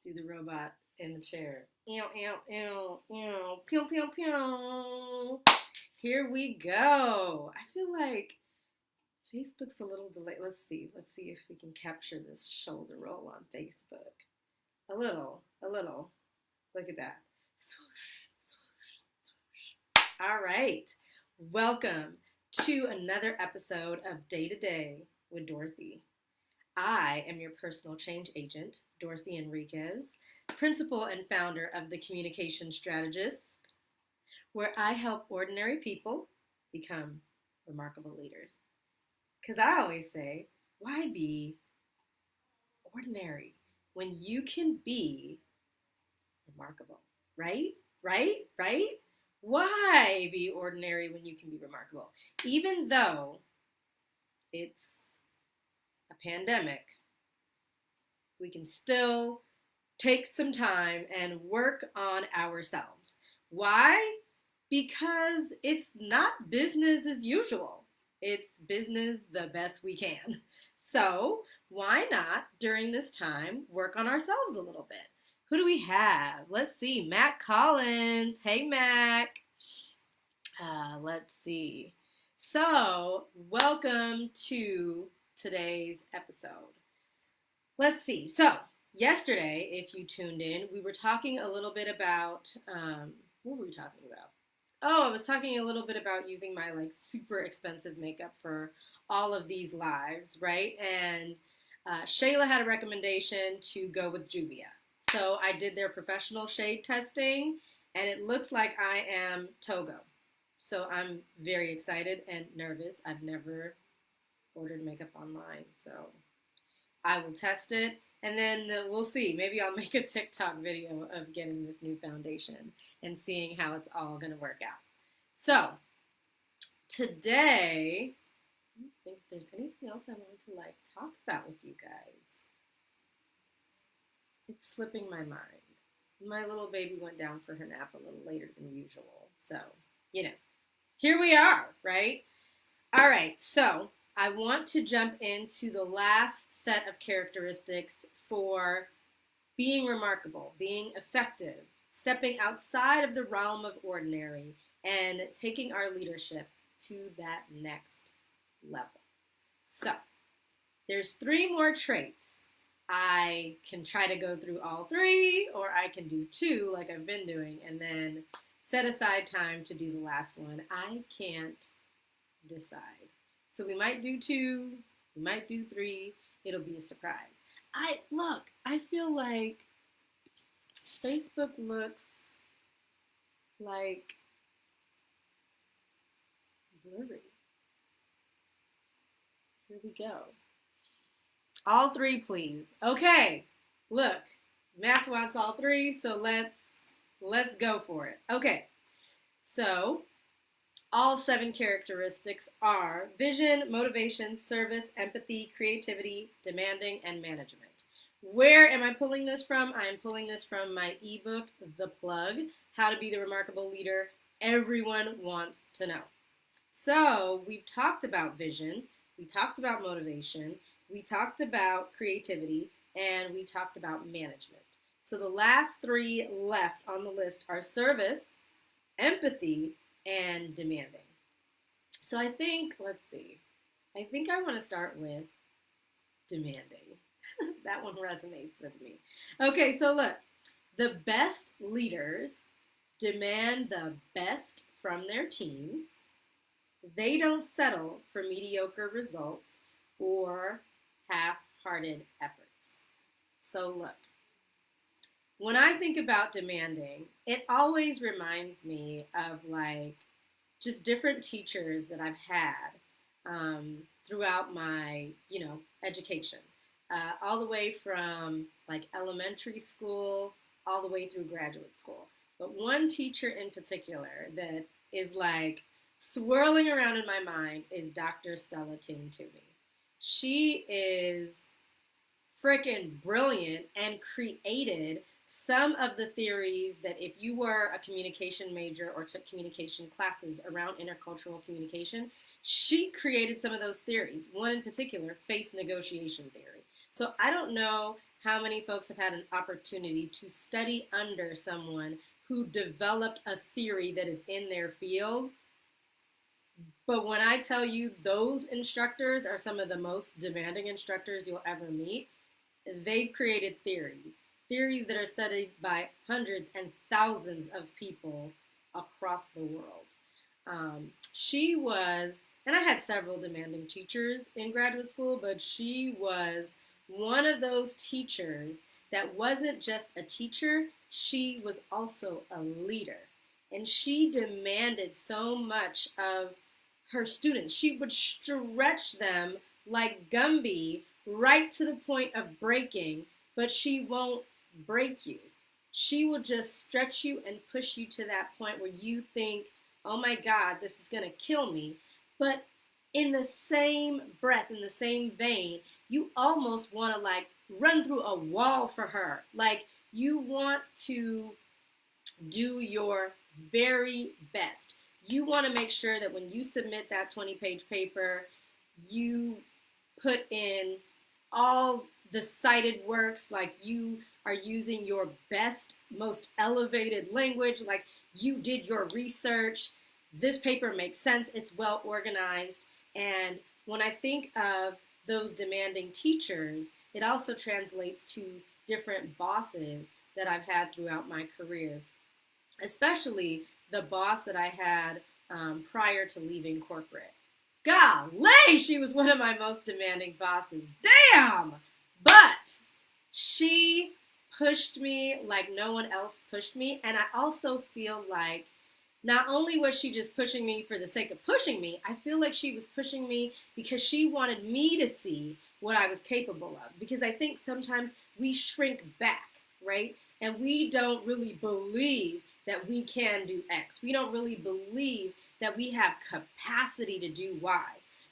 Do the robot in the chair. Ew, ew, ew, ew. Pew, pew, pew. Here we go. I feel like Facebook's a little delayed. Let's see. Let's see if we can capture this shoulder roll on Facebook. A little, a little. Look at that. Swoosh, swoosh, swoosh. All right. Welcome to another episode of Day to Day with Dorothy. I am your personal change agent, Dorothy Enriquez, principal and founder of The Communication Strategist, where I help ordinary people become remarkable leaders. Because I always say, why be ordinary when you can be remarkable? Right? Right? Right? Why be ordinary when you can be remarkable? Even though it's a pandemic, we can still take some time and work on ourselves. Why? Because it's not business as usual. It's business the best we can. So, why not during this time work on ourselves a little bit? Who do we have? Let's see. Mac Collins. Hey, Mac. Let's see. So, welcome to today's episode. Let's see. So, yesterday, if you tuned in, we were talking a little bit about, what were we talking about? Oh, I was talking a little bit about using my like super expensive makeup for all of these lives, right? And Shayla had a recommendation to go with Juvia. So I did their professional shade testing, and it looks like I am Togo. So I'm very excited and nervous. I've never ordered makeup online, so I will test it, and then we'll see. Maybe I'll make a TikTok video of getting this new foundation and seeing how it's all going to work out. So, today, I don't think there's anything else I want to talk about with you guys. It's slipping my mind. My little baby went down for her nap a little later than usual. So, here we are, right? All right, so I want to jump into the last set of characteristics for being remarkable, being effective, stepping outside of the realm of ordinary, and taking our leadership to that next level. So, there's 3 more traits. I can try to go through all 3, or I can do 2 like I've been doing, and then set aside time to do the last one. I can't decide. So we might do 2, we might do 3, it'll be a surprise. I feel like Facebook looks like blurry. Here we go. All 3, please. Okay, look, Math wants all 3, so let's go for it. Okay, so all 7 characteristics are vision, motivation, service, empathy, creativity, demanding, and management. Where am I pulling this from? I am pulling this from my ebook, The Plug, How to Be the Remarkable Leader Everyone Wants to Know. So we've talked about vision, we talked about motivation, we talked about creativity, and we talked about management. So the last 3 left on the list are service, empathy, and demanding. So I think, let's see, I think I want to start with demanding. That one resonates with me. Okay, so look, the best leaders demand the best from their teams. They don't settle for mediocre results or half-hearted efforts. So look, when I think about demanding, it always reminds me of just different teachers that I've had throughout my, education, all the way from elementary school all the way through graduate school. But one teacher in particular that is swirling around in my mind is Dr. Stella Ting Toomey. She is freaking brilliant and created some of the theories that if you were a communication major or took communication classes around intercultural communication, she created some of those theories. One in particular, face negotiation theory. So I don't know how many folks have had an opportunity to study under someone who developed a theory that is in their field. But when I tell you those instructors are some of the most demanding instructors you'll ever meet, they've created theories that are studied by hundreds and thousands of people across the world. She was, and I had several demanding teachers in graduate school, but she was one of those teachers that wasn't just a teacher, she was also a leader. And she demanded so much of her students. She would stretch them like Gumby right to the point of breaking, but she won't break you. She will just stretch you and push you to that point where you think, oh my God, this is going to kill me. But in the same breath, in the same vein, you almost want to like run through a wall for her. Like you want to do your very best. You want to make sure that when you submit that 20-page paper, you put in all the cited works, like you are using your best, most elevated language, like you did your research. This paper makes sense, it's well organized. And when I think of those demanding teachers, it also translates to different bosses that I've had throughout my career, especially the boss that I had prior to leaving corporate. Golly, she was one of my most demanding bosses. Damn! But she pushed me like no one else pushed me. And I also feel like not only was she just pushing me for the sake of pushing me, I feel like she was pushing me because she wanted me to see what I was capable of. Because I think sometimes we shrink back, right? And we don't really believe that we can do X. We don't really believe that we have capacity to do Y.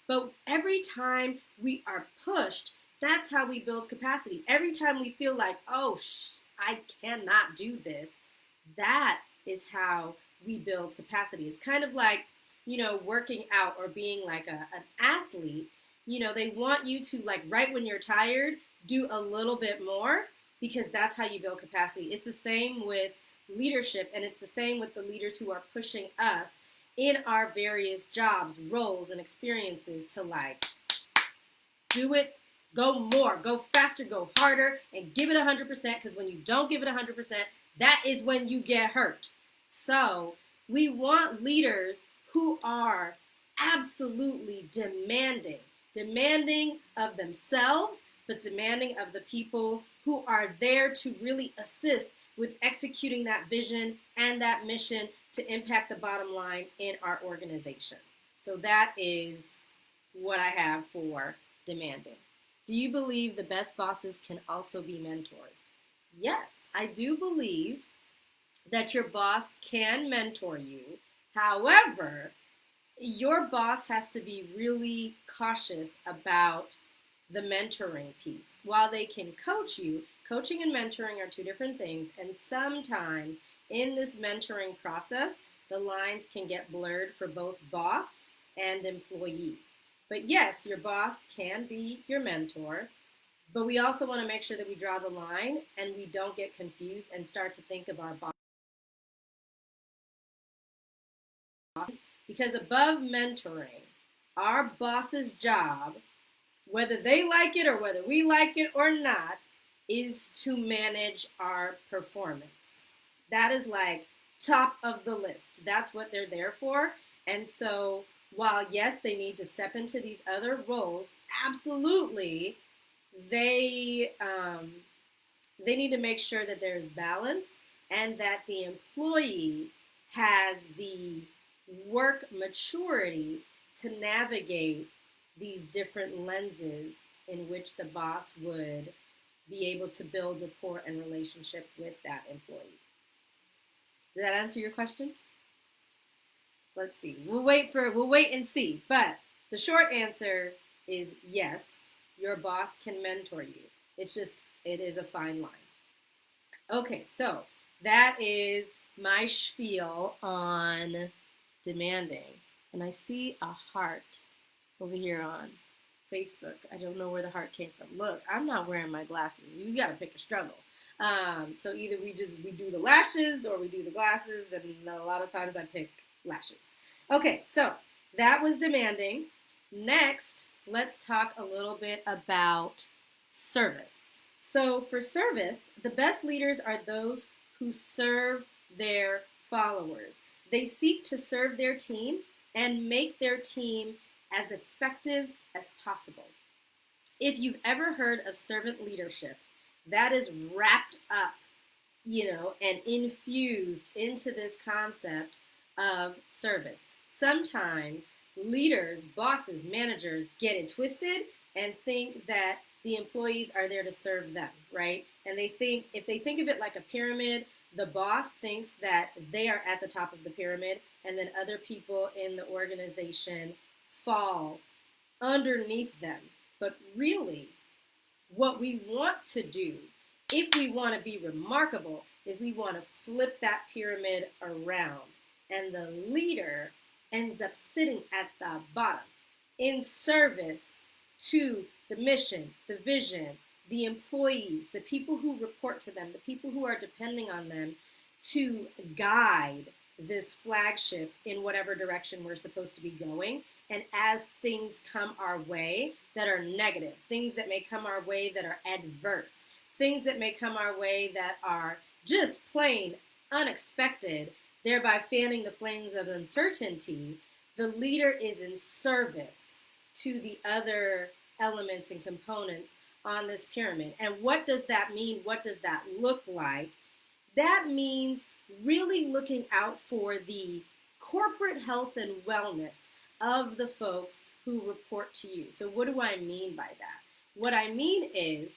But every time we are pushed, that's how we build capacity. Every time we feel like, oh, I cannot do this, that is how we build capacity. It's kind of like, working out or being like an athlete. They want you to, like, right when you're tired, do a little bit more because that's how you build capacity. It's the same with leadership, and it's the same with the leaders who are pushing us in our various jobs, roles, and experiences to, like, do it, go more, go faster, go harder, and give it 100%, because when you don't give it 100%, that is when you get hurt. So we want leaders who are absolutely demanding of themselves, but demanding of the people who are there to really assist with executing that vision and that mission to impact the bottom line in our organization. So that is what I have for demanding. Do you believe the best bosses can also be mentors? Yes, I do believe that your boss can mentor you. However, your boss has to be really cautious about the mentoring piece. While they can coach you, coaching and mentoring are two different things, and sometimes in this mentoring process, the lines can get blurred for both boss and employee. But yes, your boss can be your mentor, but we also want to make sure that we draw the line and we don't get confused and start to think of our boss. Because above mentoring, our boss's job, whether they like it or whether we like it or not, is to manage our performance. That is like top of the list. That's what they're there for. And so while yes, they need to step into these other roles, absolutely, they need to make sure that there's balance and that the employee has the work maturity to navigate these different lenses in which the boss would be able to build rapport and relationship with that employee. Did that answer your question? Let's see. We'll wait and see. But the short answer is yes, your boss can mentor you. It's just, it is a fine line. Okay, so that is my spiel on demanding. And I see a heart over here on Facebook. I don't know where the heart came from. Look, I'm not wearing my glasses. You got to pick a struggle. So either we do the lashes or we do the glasses, and a lot of times I pick lashes. Okay, so that was demanding. Next, let's talk a little bit about service. So for service, the best leaders are those who serve their followers. They seek to serve their team and make their team as effective as possible. If you've ever heard of servant leadership, that is wrapped up, and infused into this concept of service. Sometimes leaders, bosses, managers get it twisted and think that the employees are there to serve them, right? And if they think of it like a pyramid, the boss thinks that they are at the top of the pyramid, and then other people in the organization fall underneath them. But really, what we want to do, if we want to be remarkable, is we want to flip that pyramid around. And the leader ends up sitting at the bottom in service to the mission, the vision, the employees, the people who report to them, the people who are depending on them to guide this flagship in whatever direction we're supposed to be going. And as things come our way that are negative, things that may come our way that are adverse, things that may come our way that are just plain unexpected, thereby fanning the flames of uncertainty, the leader is in service to the other elements and components on this pyramid. And what does that mean? What does that look like? That means really looking out for the corporate health and wellness of the folks who report to you. So what do I mean by that? What I mean is,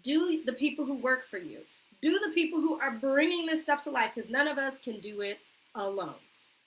do the people who work for you, do the people who are bringing this stuff to life, because none of us can do it alone.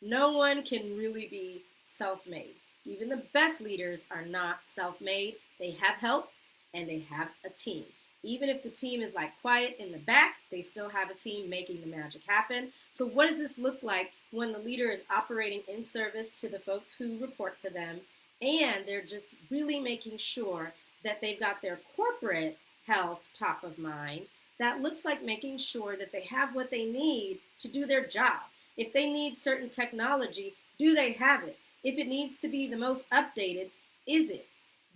No one can really be self-made. Even the best leaders are not self-made. They have help and they have a team. Even if the team is like quiet in the back, they still have a team making the magic happen. So what does this look like when the leader is operating in service to the folks who report to them, and they're just really making sure that they've got their corporate health top of mind? That looks like making sure that they have what they need to do their job. If they need certain technology, do they have it? If it needs to be the most updated, is it?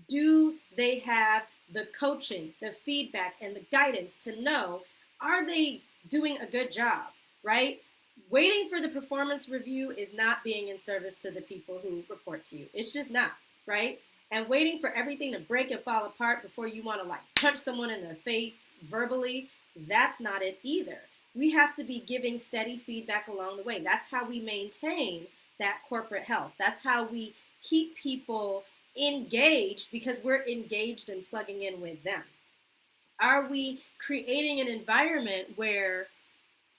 Do they have the coaching, the feedback, and the guidance to know, are they doing a good job, right? Waiting for the performance review is not being in service to the people who report to you. It's just not, right? And waiting for everything to break and fall apart before you want to like punch someone in the face verbally, that's not it either. We have to be giving steady feedback along the way. That's how we maintain that corporate health. That's how we keep people engaged, because we're engaged and plugging in with them. Are we creating an environment where,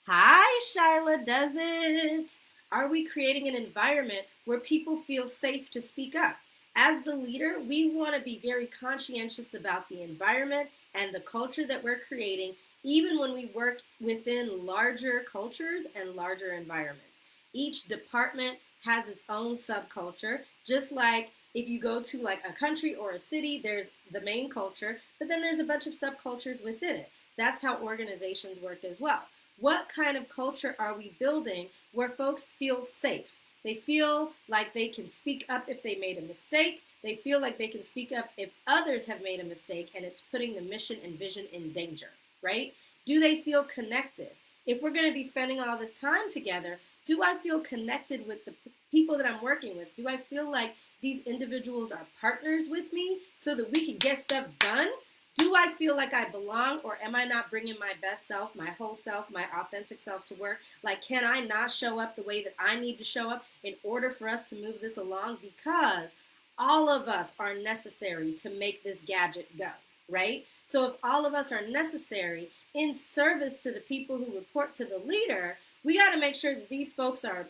hi, Shyla does it? Are we creating an environment where people feel safe to speak up? As the leader, we want to be very conscientious about the environment and the culture that we're creating, even when we work within larger cultures and larger environments. Each department has its own subculture, just like if you go to like a country or a city, there's the main culture, but then there's a bunch of subcultures within it. That's how organizations work as well. What kind of culture are we building where folks feel safe? They feel like they can speak up if they made a mistake. They feel like they can speak up if others have made a mistake and it's putting the mission and vision in danger, right? Do they feel connected? If we're going to be spending all this time together, do I feel connected with the people that I'm working with? Do I feel like these individuals are partners with me so that we can get stuff done? Do I feel like I belong, or am I not bringing my best self, my whole self, my authentic self to work? Like, can I not show up the way that I need to show up in order for us to move this along? Because all of us are necessary to make this gadget go, right? So if all of us are necessary in service to the people who report to the leader, we got to make sure that these folks are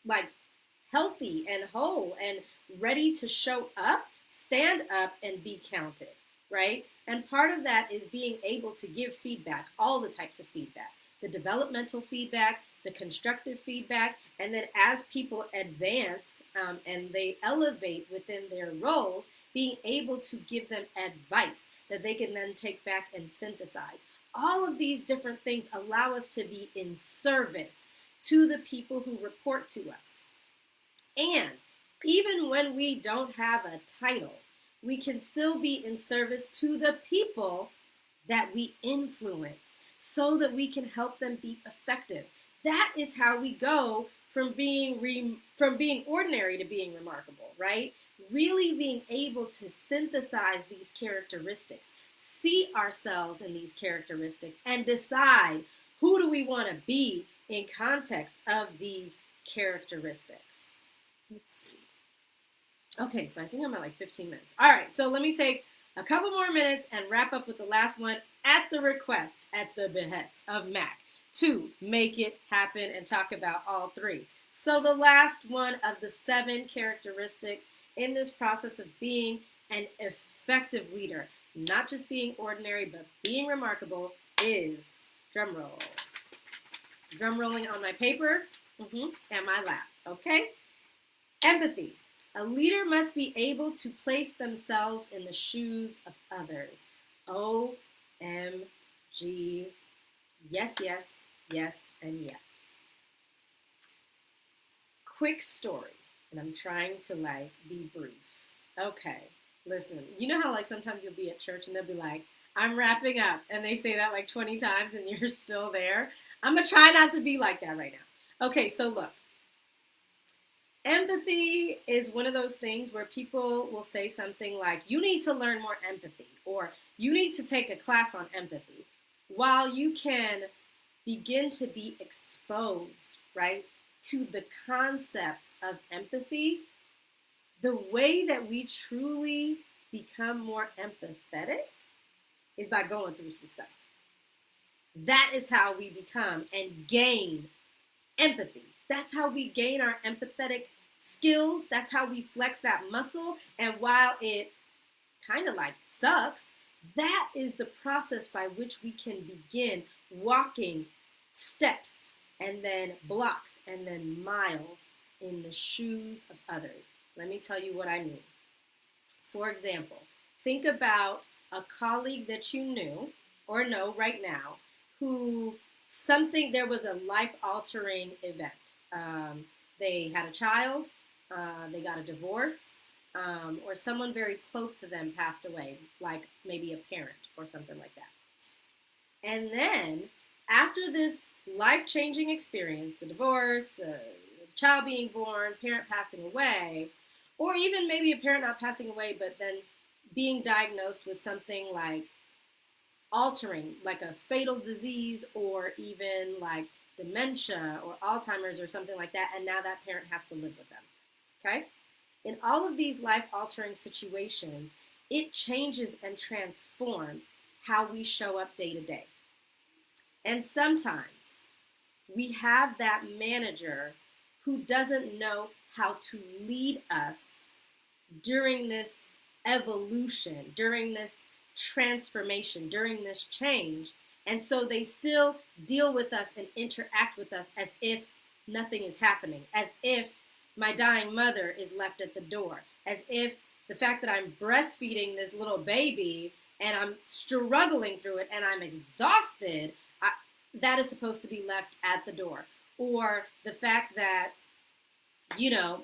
like healthy and whole and ready to show up, stand up, and be counted, right? And part of that is being able to give feedback, all the types of feedback, the developmental feedback, the constructive feedback, and then as people advance and they elevate within their roles, being able to give them advice that they can then take back and synthesize. All of these different things allow us to be in service to the people who report to us. And even when we don't have a title, we can still be in service to the people that we influence so that we can help them be effective. That is how we go from being ordinary to being remarkable, right? Really being able to synthesize these characteristics, see ourselves in these characteristics, and decide who do we want to be in context of these characteristics. Let's see. Okay, so I think I'm at like 15 minutes. All right, so let me take a couple more minutes and wrap up with the last one at the request, at the behest of Mac, to make it happen and talk about all three. So the last one of the 7 characteristics in this process of being an effective leader, not just being ordinary, but being remarkable, is, drum roll, drum rolling on my paper and my lap, okay? Empathy. A leader must be able to place themselves in the shoes of others. O-M-G. Yes, yes, yes, and yes. Quick story, and I'm trying to be brief. Okay, listen, you know how sometimes you'll be at church and they'll be like, I'm wrapping up, and they say that 20 times and you're still there. I'm going to try not to be like that right now. Okay, so look. Empathy is one of those things where people will say something like, you need to learn more empathy, or you need to take a class on empathy, while you can begin to be exposed, right, to the concepts of empathy. The way that we truly become more empathetic is by going through some stuff. That is how we become and gain empathy. That's how we gain our empathetic skills. That's how we flex that muscle. And while it kind of sucks, that is the process by which we can begin walking steps and then blocks and then miles in the shoes of others. Let me tell you what I mean. For example, think about a colleague that you knew or know right now who there was a life-altering event. They had a child, they got a divorce, or someone very close to them passed away, like maybe a parent or something like that. And then, after this life-changing experience, the divorce, the child being born, parent passing away, or even maybe a parent not passing away, but then being diagnosed with something altering, like a fatal disease, or even dementia or Alzheimer's or something like that, and now that parent has to live with them, okay? In all of these life-altering situations, it changes and transforms how we show up day to day. And sometimes we have that manager who doesn't know how to lead us during this evolution, during this transformation, during this change. And so they still deal with us and interact with us as if nothing is happening, as if my dying mother is left at the door, as if the fact that I'm breastfeeding this little baby and I'm struggling through it and I'm exhausted, that is supposed to be left at the door. Or the fact that,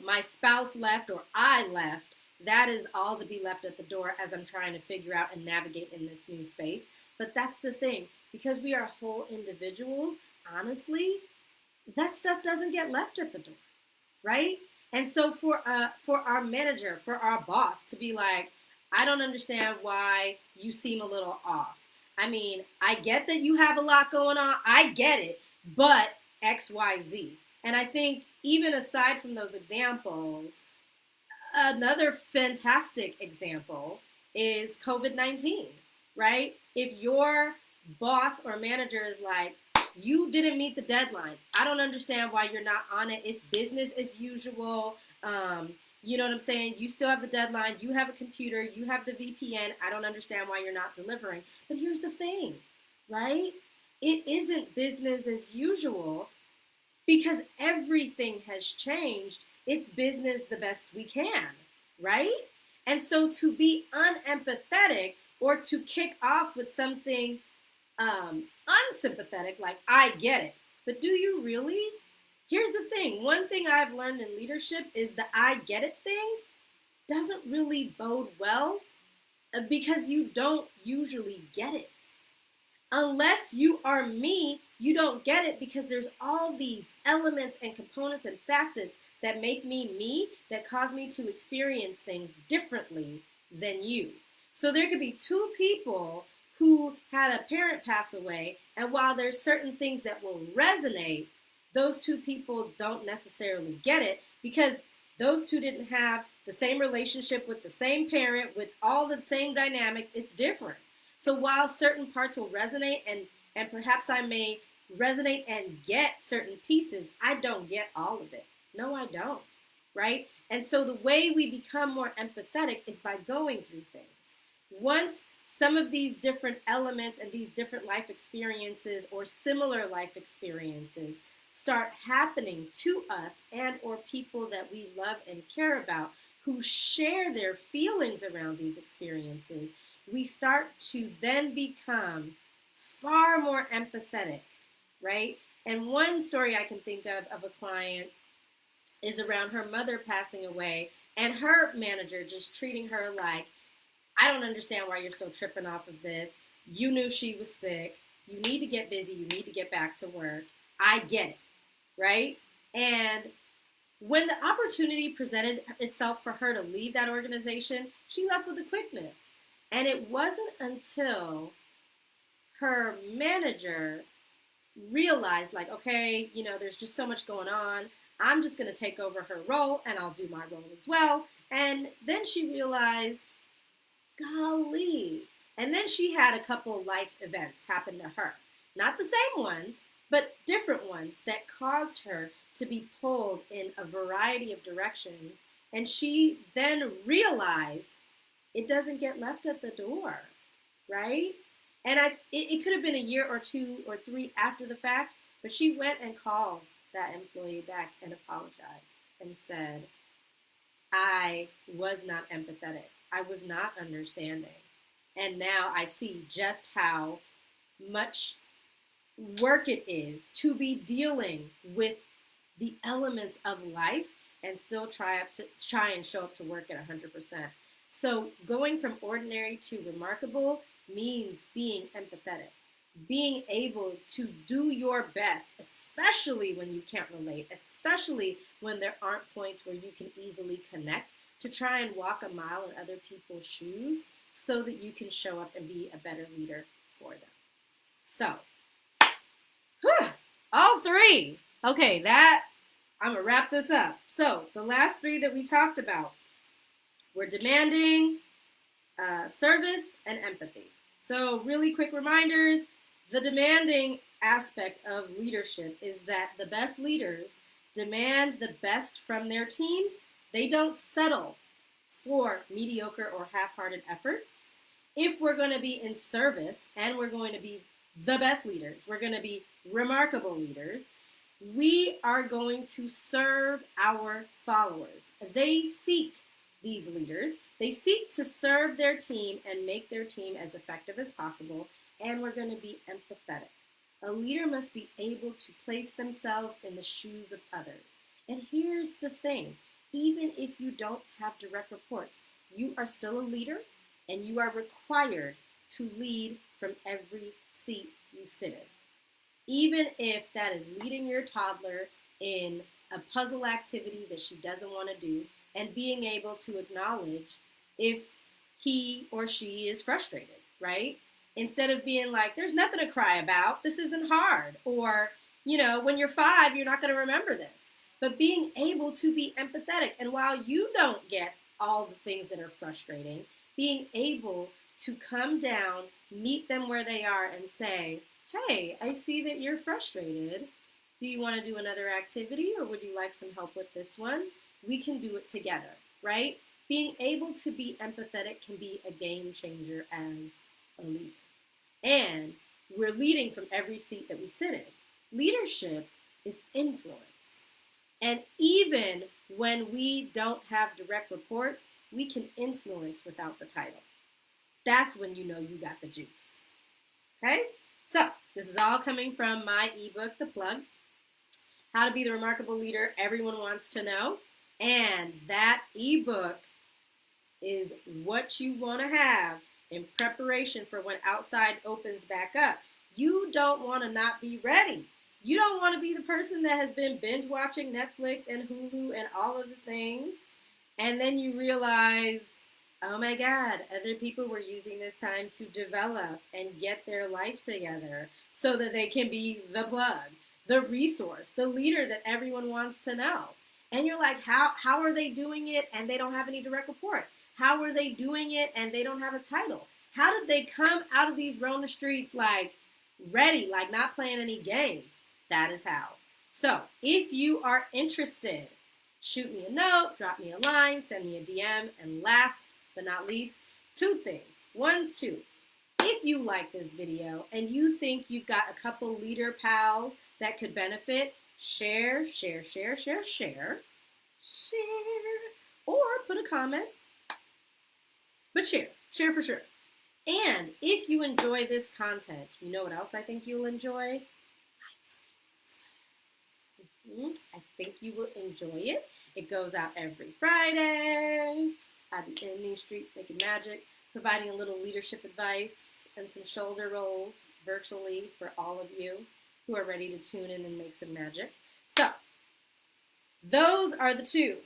my spouse left or I left, that is all to be left at the door as I'm trying to figure out and navigate in this new space. But that's the thing, because we are whole individuals, honestly, that stuff doesn't get left at the door, right? And so for our manager, for our boss to be like, I don't understand why you seem a little off. I mean, I get that you have a lot going on. I get it, but X, Y, Z. And I think even aside from those examples, another fantastic example is COVID-19, right? If your boss or manager is like, you didn't meet the deadline, I don't understand why you're not on it. It's business as usual. You know what I'm saying? You still have the deadline. You have a computer. You have the VPN. I don't understand why you're not delivering. But here's the thing, right? It isn't business as usual because everything has changed it's business the best we can, right? And so to be unempathetic or to kick off with something unsympathetic, like, I get it, but do you really? Here's the thing. One thing I've learned in leadership is the I get it thing doesn't really bode well because you don't usually get it. Unless you are me, you don't get it because there's all these elements and components and facets that make me me, that cause me to experience things differently than you. So there could be two people who had a parent pass away, and while there's certain things that will resonate, those two people don't necessarily get it because those two didn't have the same relationship with the same parent, with all the same dynamics. It's different. So while certain parts will resonate and perhaps I may resonate and get certain pieces, I don't get all of it. No, I don't, right? And so the way we become more empathetic is by going through things. Once some of these different elements and these different life experiences or similar life experiences start happening to us and or people that we love and care about who share their feelings around these experiences, we start to then become far more empathetic, right? And one story I can think of a client is around her mother passing away and her manager just treating her like, I don't understand why you're still tripping off of this. You knew she was sick. You need to get busy. You need to get back to work. I get it, right? And when the opportunity presented itself for her to leave that organization, she left with a quickness. And it wasn't until her manager realized, like, okay, there's just so much going on. I'm just going to take over her role and I'll do my role as well. And then she realized, golly. And then she had a couple life events happen to her. Not the same one, but different ones that caused her to be pulled in a variety of directions. And she then realized it doesn't get left at the door, right? And it could have been a year or 2 or 3 after the fact, but she went and called that employee back and apologized and said, I was not empathetic. I was not understanding. And now I see just how much work it is to be dealing with the elements of life and still try and show up to work at 100%. So going from ordinary to remarkable means being empathetic, being able to do your best, especially when you can't relate, especially when there aren't points where you can easily connect, to try and walk a mile in other people's shoes so that you can show up and be a better leader for them. So, all 3. Okay, I'm going to wrap this up. So, the last 3 that we talked about were demanding, service, and empathy. So, really quick reminders. The demanding aspect of leadership is that the best leaders demand the best from their teams. They don't settle for mediocre or half-hearted efforts. If we're going to be in service and we're going to be the best leaders, we're going to be remarkable leaders, we are going to serve our followers. They seek these leaders. They seek to serve their team and make their team as effective as possible, and we're going to be empathetic. A leader must be able to place themselves in the shoes of others. And here's the thing. Even if you don't have direct reports, you are still a leader, and you are required to lead from every seat you sit in. Even if that is leading your toddler in a puzzle activity that she doesn't want to do, and being able to acknowledge if he or she is frustrated, right? Instead of being like, there's nothing to cry about, this isn't hard, or, when you're 5, you're not going to remember this. But being able to be empathetic, and while you don't get all the things that are frustrating, being able to come down, meet them where they are, and say, hey, I see that you're frustrated. Do you want to do another activity, or would you like some help with this one? We can do it together, right? Being able to be empathetic can be a game changer as a leader. And we're leading from every seat that we sit in. Leadership is influence. And even when we don't have direct reports, we can influence without the title. That's when you know you got the juice. Okay? So, this is all coming from my ebook, The Plug, How to Be the Remarkable Leader Everyone Wants to Know. And that ebook is what you want to have in preparation for when outside opens back up. You don't want to not be ready. You don't want to be the person that has been binge watching Netflix and Hulu and all of the things, and then you realize, oh my God, other people were using this time to develop and get their life together so that they can be the plug, the resource, the leader that everyone wants to know. And you're like, how are they doing it and they don't have any direct reports? How are they doing it and they don't have a title? How did they come out of these Rona streets like ready, like not playing any games? That is how. So if you are interested, shoot me a note, drop me a line, send me a DM, and last but not least, two things. One, if you like this video and you think you've got a couple leader pals that could benefit, share, or put a comment, but share for sure. And if you enjoy this content, you know what else I think you'll enjoy? I think you will enjoy it. It goes out every Friday. I'll be in these streets making magic, providing a little leadership advice and some shoulder rolls virtually for all of you who are ready to tune in and make some magic. So, those are the two.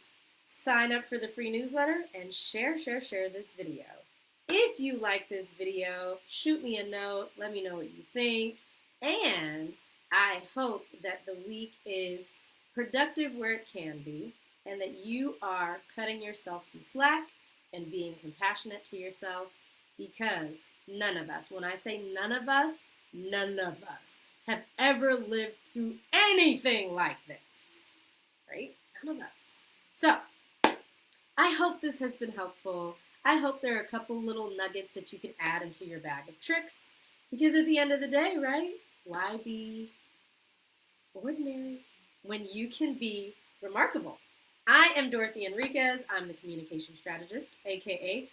Sign up for the free newsletter and share this video. If you like this video, shoot me a note. Let me know what you think. And I hope that the week is productive where it can be, and that you are cutting yourself some slack and being compassionate to yourself, because none of us, when I say none of us have ever lived through anything like this, right? None of us. So, I hope this has been helpful. I hope there are a couple little nuggets that you can add into your bag of tricks, because at the end of the day, right, why be ordinary when you can be remarkable? I am Dorothy Enriquez. I'm the communication strategist, aka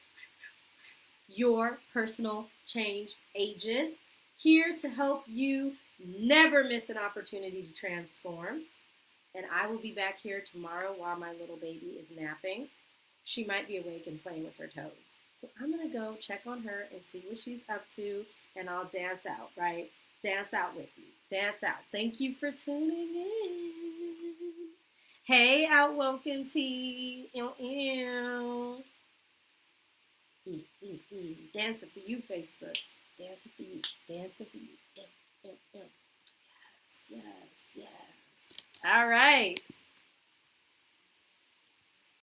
your personal change agent, here to help you never miss an opportunity to transform. And I will be back here tomorrow while my little baby is napping. She might be awake and playing with her toes. So I'm going to go check on her and see what she's up to, and I'll dance out, right? Dance out with you. Dance out. Thank you for tuning in. Hey, Outwoken Tea. Dancing for you, Facebook. Dancing for you. Dancing for you. Yes. All right.